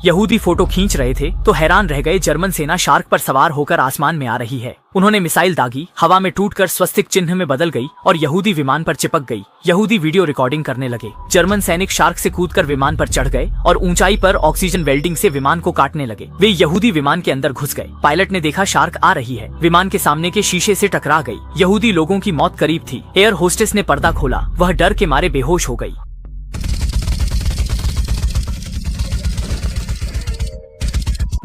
यहूदी फोटो खींच रहे थे तो हैरान रह गए। जर्मन सेना शार्क पर सवार होकर आसमान में आ रही है। उन्होंने मिसाइल दागी, हवा में टूटकर स्वस्तिक चिन्ह में बदल गई और यहूदी विमान पर चिपक गई। यहूदी वीडियो रिकॉर्डिंग करने लगे। जर्मन सैनिक शार्क से कूदकर विमान पर चढ़ गए और ऊंचाई पर ऑक्सीजन वेल्डिंग से विमान को काटने लगे। वे यहूदी विमान के अंदर घुस गए। पायलट ने देखा शार्क आ रही है, विमान के सामने के शीशे से टकरा गई। यहूदी लोगों की मौत करीब थी। एयर होस्टेस ने पर्दा खोला, वह डर के मारे बेहोश हो गई।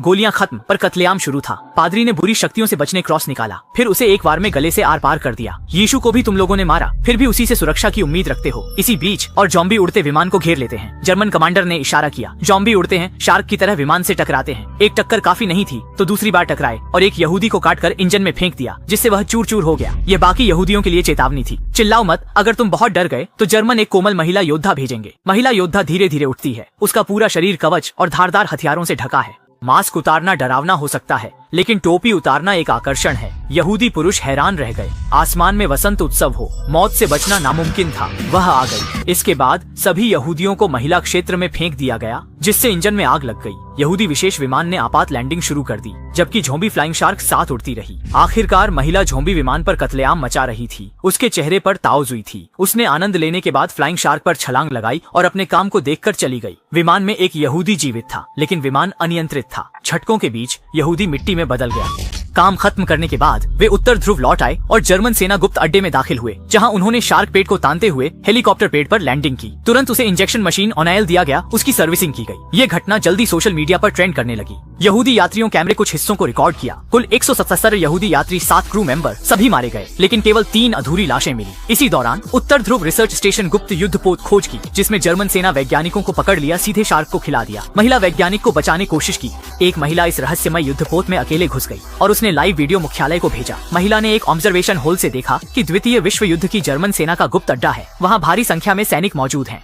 गोलियां खत्म पर कत्लेआम शुरू था। पादरी ने बुरी शक्तियों से बचने क्रॉस निकाला, फिर उसे एक बार में गले से आर पार कर दिया। यीशु को भी तुम लोगों ने मारा, फिर भी उसी से सुरक्षा की उम्मीद रखते हो। इसी बीच और जॉम्बी उड़ते विमान को घेर लेते हैं। जर्मन कमांडर ने इशारा किया। जॉम्बी उड़ते हैं, शार्क की तरह विमान से टकराते हैं। एक टक्कर काफी नहीं थी तो दूसरी बार टकराए और एक यहूदी को काटकर इंजन में फेंक दिया, जिससे वह चूर चूर हो गया। ये बाकी यहूदियों के लिए चेतावनी थी। चिल्लाओ मत, अगर तुम बहुत डर गए तो जर्मन एक कोमल महिला योद्धा भेजेंगे। महिला योद्धा धीरे धीरे उठती है। उसका पूरा शरीर कवच और धारदार हथियारों से ढका है। मास्क उतारना डरावना हो सकता है, लेकिन टोपी उतारना एक आकर्षण है। यहूदी पुरुष हैरान रह गए। आसमान में वसंत उत्सव हो, मौत से बचना नामुमकिन था। वह आ गई। इसके बाद सभी यहूदियों को महिला क्षेत्र में फेंक दिया गया, जिससे इंजन में आग लग गई। यहूदी विशेष विमान ने आपात लैंडिंग शुरू कर दी, जबकि झोंबी फ्लाइंग शार्क साथ उड़ती रही। आखिरकार महिला झोंबी विमान पर कत्लेआम मचा रही थी। उसके चेहरे पर ताउजुई थी। उसने आनंद लेने के बाद फ्लाइंग शार्क पर छलांग लगाई और अपने काम को देखकर चली गई। विमान में एक यहूदी जीवित था, लेकिन विमान अनियंत्रित था। झटकों के बीच यहूदी मिट्टी में बदल गया। काम खत्म करने के बाद वे उत्तर ध्रुव लौट आए और जर्मन सेना गुप्त अड्डे में दाखिल हुए, जहां उन्होंने शार्क पेट को तानते हुए हेलीकॉप्टर पेट पर लैंडिंग की। तुरंत उसे इंजेक्शन मशीन ऑनएल दिया गया, उसकी सर्विसिंग की गई। ये घटना जल्दी सोशल मीडिया पर ट्रेंड करने लगी। यहूदी यात्रियों कैमरे कुछ हिस्सों को रिकॉर्ड किया। कुल 177 यहूदी यात्री, 7 क्रू मेंबर सभी मारे गए, लेकिन केवल 3 अधूरी लाशें मिली। इसी दौरान उत्तर ध्रुव रिसर्च स्टेशन गुप्त युद्धपोत खोज की, जिसमें जर्मन सेना वैज्ञानिकों को पकड़ लिया, सीधे शार्क को खिला दिया। महिला वैज्ञानिक को बचाने कोशिश की। एक महिला इस रहस्यमय युद्धपोत में अकेले घुस गई और उसने लाइव वीडियो मुख्यालय को भेजा। महिला ने एक ऑब्जर्वेशन होल से देखा कि द्वितीय विश्व युद्ध की जर्मन सेना का गुप्त अड्डा है। वहाँ भारी संख्या में सैनिक मौजूद हैं।